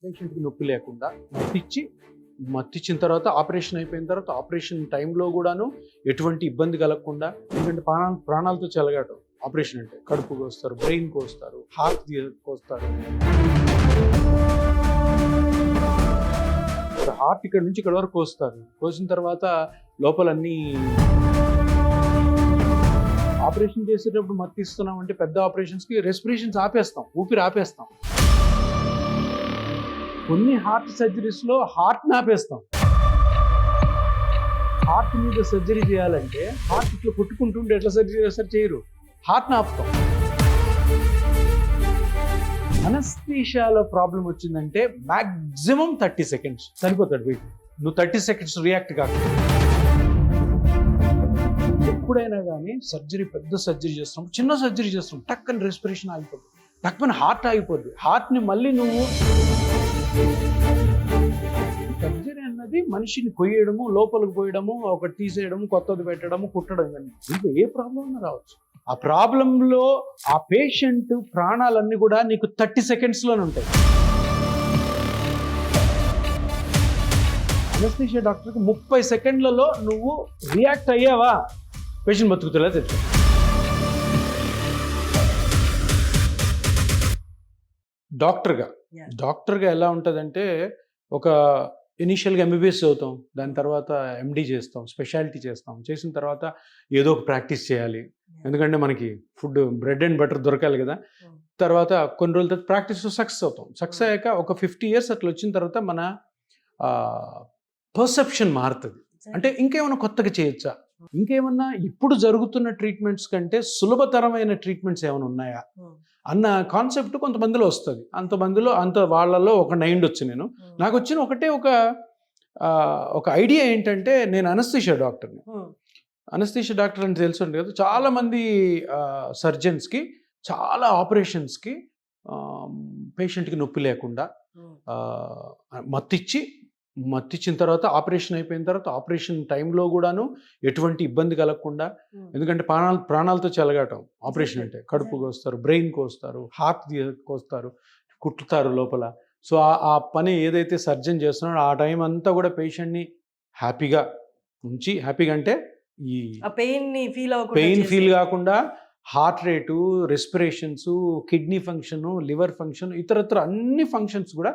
పేషెంట్కి నొప్పి లేకుండా మత్తిచ్చిన తర్వాత ఆపరేషన్ అయిపోయిన తర్వాత ఆపరేషన్ టైంలో కూడాను ఎటువంటి ఇబ్బంది కలగకుండా, ఎందుకంటే ప్రాణాలతో చెలగాటం ఆపరేషన్ అంటే కడుపు కోస్తారు, బ్రెయిన్ కోస్తారు, హార్ట్ కోస్తారు. హార్ట్ ఇక్కడ నుంచి ఇక్కడ వరకు కోస్తారు. కోసిన తర్వాత లోపలన్నీ ఆపరేషన్ చేసేటప్పుడు మత్తిస్తున్నాం అంటే పెద్ద ఆపరేషన్స్కి రెస్పిరేషన్స్ ఆపేస్తాం, ఊపిరి ఆపేస్తాం. కొన్ని హార్ట్ సర్జరీస్లో హార్ట్ని ఆపేస్తాం. హార్ట్ మీద సర్జరీ చేయాలంటే హార్ట్ ఇట్లా కొట్టుకుంటుంటే ఎట్లా సర్జరీ చేస్తారు, చేయరు, హార్ట్ని ఆపుతాం. అనస్థీషియాలో ప్రాబ్లం వచ్చిందంటే మ్యాక్సిమం 30 seconds సరిపోతాడు వెయిట్. నువ్వు 30 seconds రియాక్ట్ కాకుండా. ఎప్పుడైనా కానీ సర్జరీ, పెద్ద సర్జరీ చేస్తాం, చిన్న సర్జరీ చేస్తాం, టక్కని రెస్పిరేషన్ ఆగిపోద్ది, టక్కున హార్ట్ ఆగిపోద్ది. హార్ట్ని మళ్ళీ నువ్వు సర్జరీ అన్నది మనిషిని కొయ్యడము, లోపలికి పోయడము, ఒకటి తీసేయడము, కొత్తది పెట్టడము, కుట్టడం, ఇవన్నీ ఇంకా ఏ ప్రాబ్లం అయినా రావచ్చు. ఆ ప్రాబ్లంలో ఆ పేషెంట్ ప్రాణాలన్నీ కూడా నీకు 30 secondsలోనే ఉంటాయి. అనస్థీషియా డాక్టర్కి 30 సెకండ్లలో నువ్వు రియాక్ట్ అయ్యావా, పేషెంట్ బతుకుతులా తెలుసు. డాక్టర్గా ఎలా ఉంటుందంటే, ఒక ఇనీషియల్గా ఎంబీబీఎస్ చదువుతాం, దాని తర్వాత ఎండీ చేస్తాం, స్పెషాలిటీ చేస్తాం, చేసిన తర్వాత ఏదో ఒక ప్రాక్టీస్ చేయాలి, ఎందుకంటే మనకి ఫుడ్ బ్రెడ్ అండ్ బటర్ దొరకాలి కదా. తర్వాత కొన్ని రోజుల తర్వాత ప్రాక్టీస్ సక్సెస్ అవుతాం. సక్సెస్ అయ్యాక ఒక 50 years అట్లా వచ్చిన తర్వాత మన పర్సెప్షన్ మారుతుంది. అంటే ఇంకేమైనా కొత్తగా చేయొచ్చా, ఇంకేమన్నా ఇప్పుడు జరుగుతున్న ట్రీట్మెంట్స్ కంటే సులభతరమైన ట్రీట్మెంట్స్ ఏమైనా ఉన్నాయా అన్న కాన్సెప్ట్ కొంతమందిలో వస్తుంది. వాళ్ళలో ఒక 9 వచ్చు. నాకు వచ్చిన ఒక ఐడియా ఏంటంటే, నేను అనస్థీషియా డాక్టర్ని. అనస్థీషియా డాక్టర్ అని తెలుసుంది కదా, చాలామంది సర్జన్స్కి, చాలా ఆపరేషన్స్కి పేషెంట్కి నొప్పి లేకుండా మత్తిచ్చిన తర్వాత ఆపరేషన్ అయిపోయిన తర్వాత ఆపరేషన్ టైంలో కూడాను ఎటువంటి ఇబ్బంది కలగకుండా, ఎందుకంటే ప్రాణాలతో చెలగాటం ఆపరేషన్ అంటే కడుపు కోస్తారు, బ్రెయిన్ కోస్తారు, హార్ట్ కోస్తారు, కుట్టుతారు లోపల. సో ఆ పని ఏదైతే సర్జన్ చేస్తున్నాడో ఆ టైం అంతా కూడా పేషెంట్ని హ్యాపీగా ఉంచి, హ్యాపీగా అంటే ఈ పెయిన్ ఫీల్ కాకుండా heart rate, respirations, kidney function, liver function, ఇతరత్ర అన్ని ఫంక్షన్స్ కూడా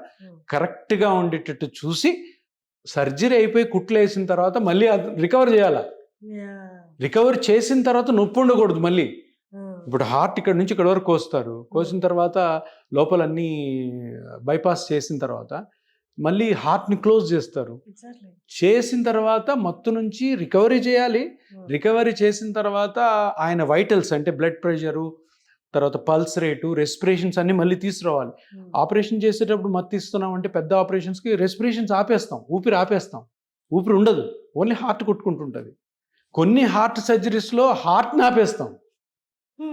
కరెక్ట్గా ఉండేటట్టు చూసి, సర్జరీ అయిపోయి కుట్లు వేసిన తర్వాత మళ్ళీ రికవర్ చేయాలి. రికవర్ చేసిన తర్వాత నొప్పి ఉండకూడదు మళ్ళీ. ఇప్పుడు హార్ట్ ఇక్కడ నుంచి ఇక్కడ వరకు కోస్తారు, కోసిన తర్వాత లోపలన్నీ బైపాస్ చేసిన తర్వాత మళ్ళీ హార్ట్ని క్లోజ్ చేస్తారు. చేసిన తర్వాత మత్తు నుంచి రికవరీ చేయాలి. రికవరీ చేసిన తర్వాత ఆయన వైటల్స్ అంటే బ్లడ్ ప్రెషరు, తర్వాత పల్స్ రేటు, రెస్పిరేషన్స్ అన్ని మళ్ళీ తీసుకురావాలి. ఆపరేషన్ చేసేటప్పుడు మత్తు ఇస్తున్నాం అంటే పెద్ద ఆపరేషన్స్కి రెస్పిరేషన్స్ ఆపేస్తాం, ఊపిరి ఆపేస్తాం, ఊపిరి ఉండదు, ఓన్లీ హార్ట్ కొట్టుకుంటుంటుంది. కొన్ని హార్ట్ సర్జరీస్లో హార్ట్ని ఆపేస్తాం.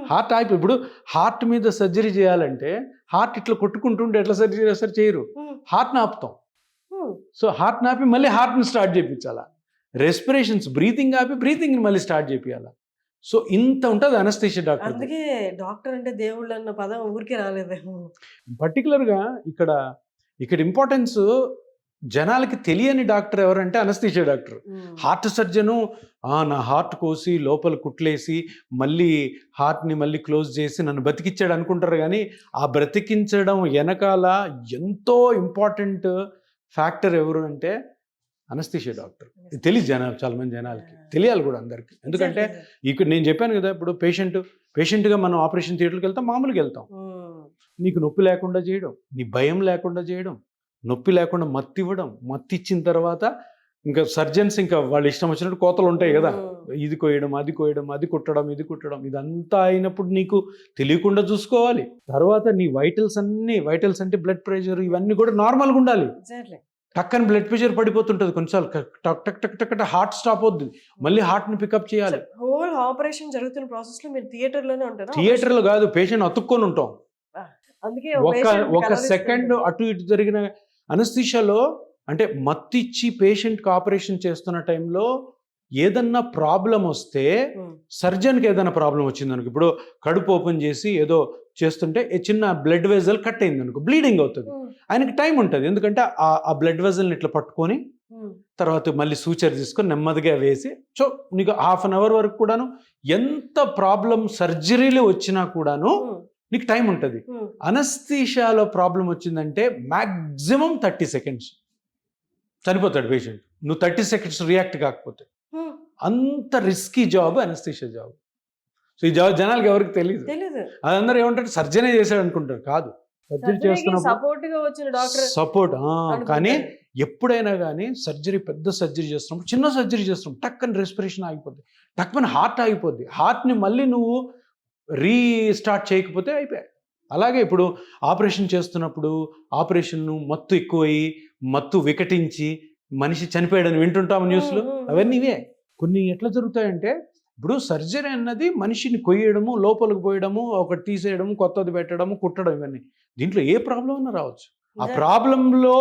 హార్ట్ ఆపి, ఇప్పుడు హార్ట్ మీద సర్జరీ చేయాలంటే హార్ట్ ఇట్లా కొట్టుకుంటుంటే ఎట్లా సర్జరీ చేస్తారు, చేయరు, హార్ట్ని ఆపుతాం. సో హార్ట్ని ఆపి మళ్ళీ హార్ట్ని స్టార్ట్ చేయించాలా, రెస్పిరేషన్స్, బ్రీతింగ్ ఆపి బ్రీతింగ్ని మళ్ళీ స్టార్ట్ చేయించాలా. సో ఇంత ఉంటుంది అనస్థీషియా డాక్టర్. అందుకే డాక్టర్ అంటే దేవుళ్ళు అన్న పదం ఊరికే రాలేదేమో. పర్టికులర్గా ఇక్కడ ఇంపార్టెన్స్ జనాలకి తెలియని డాక్టర్ ఎవరంటే అనస్థీషియా డాక్టర్. హార్ట్ సర్జను నా హార్ట్ కోసి లోపల కుట్లేసి మళ్ళీ హార్ట్ని మళ్ళీ క్లోజ్ చేసి నన్ను బతికిచ్చాడు అనుకుంటారు, కానీ ఆ బ్రతికించడం వెనకాల ఎంతో ఇంపార్టెంట్ ఫ్యాక్టర్ ఎవరు అంటే అనస్థీషియా డాక్టర్. తెలియదు చాలా మంది జనాలకి, తెలియాలి కూడా అందరికీ. ఎందుకంటే ఇక్కడ నేను చెప్పాను కదా, ఇప్పుడు పేషెంట్గా మనం ఆపరేషన్ థియేటర్కి వెళ్తాం, మామూలుగా వెళ్తాం, నీకు నొప్పి లేకుండా చేయడం, నీ భయం లేకుండా చేయడం, నొప్పి లేకుండా మత్తి ఇవ్వడం, మత్తి ఇచ్చిన తర్వాత ఇంకా సర్జన్స్ ఇంకా వాళ్ళు ఇష్టం వచ్చినట్టు కోతలు ఉంటాయి కదా, ఇది కోయడం, అది కోయడం, అది కుట్టడం, ఇది కుట్టడం, ఇదంతా అయినప్పుడు నీకు తెలియకుండా చూసుకోవాలి. తర్వాత నీ వైటల్స్ అంటే బ్లడ్ ప్రెషర్, ఇవన్నీ కూడా నార్మల్గా ఉండాలి. టక్కని బ్లడ్ ప్రెషర్ పడిపోతుంటుంది, కొన్నిసార్లు టక్ టక్ టక్ టక్ హార్ట్ స్టాప్ అవుతుంది, మళ్ళీ హార్ట్ని పికప్ చేయాలి. హోల్ ఆపరేషన్ జరుగుతున్న ప్రాసెస్లో మీరు థియేటర్లోనే ఉంటారా? థియేటర్లో కాదు, పేషెంట్ అతుక్కొని ఉంటాం. అందుకే ఒక సెకండ్ అటు ఇటు జరిగిన అనస్థీషియాలో, అంటే మత్తిచ్చి పేషెంట్కి ఆపరేషన్ చేస్తున్న టైంలో ఏదన్నా ప్రాబ్లం వస్తే సర్జన్కి ఏదైనా ప్రాబ్లం వచ్చింది అనుకో, ఇప్పుడు కడుపు ఓపెన్ చేసి ఏదో చేస్తుంటే చిన్న బ్లడ్ వెజల్ కట్ అయింది అనుకో, బ్లీడింగ్ అవుతుంది. ఆయనకి టైం ఉంటుంది, ఎందుకంటే ఆ బ్లడ్ వెజల్ని ఇట్లా పట్టుకొని తర్వాత మళ్ళీ సూచర్ తీసుకొని నెమ్మదిగా వేసి, సో నీకు 1/2 అవర్ వరకు కూడాను ఎంత ప్రాబ్లం సర్జరీలు వచ్చినా కూడాను నీకు టైం ఉంటుంది. అనస్థీషియాలో ప్రాబ్లం వచ్చిందంటే మ్యాక్సిమం 30 సెకండ్స్ చనిపోతాడు పేషెంట్, నువ్వు 30 సెకండ్స్ రియాక్ట్ కాకపోతే. అంత risky job anaesthesia job. So ఈ జాబ్ జనాలకి ఎవరికి తెలియదు. అదందరూ ఏమంటారు సర్జనే చేశాడు అనుకుంటారు, కాదు. సర్జరీ చేస్తున్నప్పుడు సపోర్ట్. కానీ ఎప్పుడైనా కానీ సర్జరీ, పెద్ద సర్జరీ చేస్తున్నప్పుడు, చిన్న సర్జరీ చేస్తున్నాం, టక్కని రెస్పిరేషన్ ఆగిపోద్ది, టక్కని హార్ట్ ఆగిపోద్ది, హార్ట్ని మళ్ళీ నువ్వు రీస్టార్ట్ చేయకపోతే అయిపోయాయి. అలాగే ఇప్పుడు ఆపరేషన్ చేస్తున్నప్పుడు ఆపరేషన్ మత్తు ఎక్కువయ్యి, మత్తు వికటించి మనిషి చనిపోయాడని వింటుంటాము న్యూస్లో, అవన్నీ ఇవే. కొన్ని ఎట్లా జరుగుతాయంటే, ఇప్పుడు సర్జరీ అన్నది మనిషిని కొయ్యడము, లోపలికి పోయడము, ఒకటి తీసేయడము, కొత్తది పెట్టడము, కుట్టడం, ఇవన్నీ. దీంట్లో ఏ ప్రాబ్లం అన్నా రావచ్చు. ఆ ప్రాబ్లంలో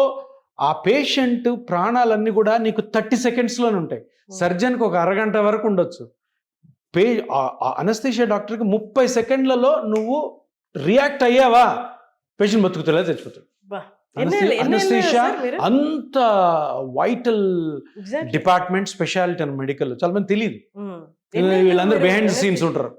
ఆ పేషెంట్ ప్రాణాలన్నీ కూడా నీకు 30 సెకండ్స్లోనే ఉంటాయి. సర్జన్కి ఒక అరగంట వరకు ఉండొచ్చు. అనస్థీషియా డాక్టర్కి 30 సెకండ్లలో నువ్వు రియాక్ట్ అయ్యావా, పేషెంట్ బతుకుతలే చచ్చిపోతాడు. అనస్థీషియా అంత vital department, speciality and medical. చాలా మంది తెలియదు, వీళ్ళందరూ బిహైండ్ ద సీన్స్ ఉంటారు.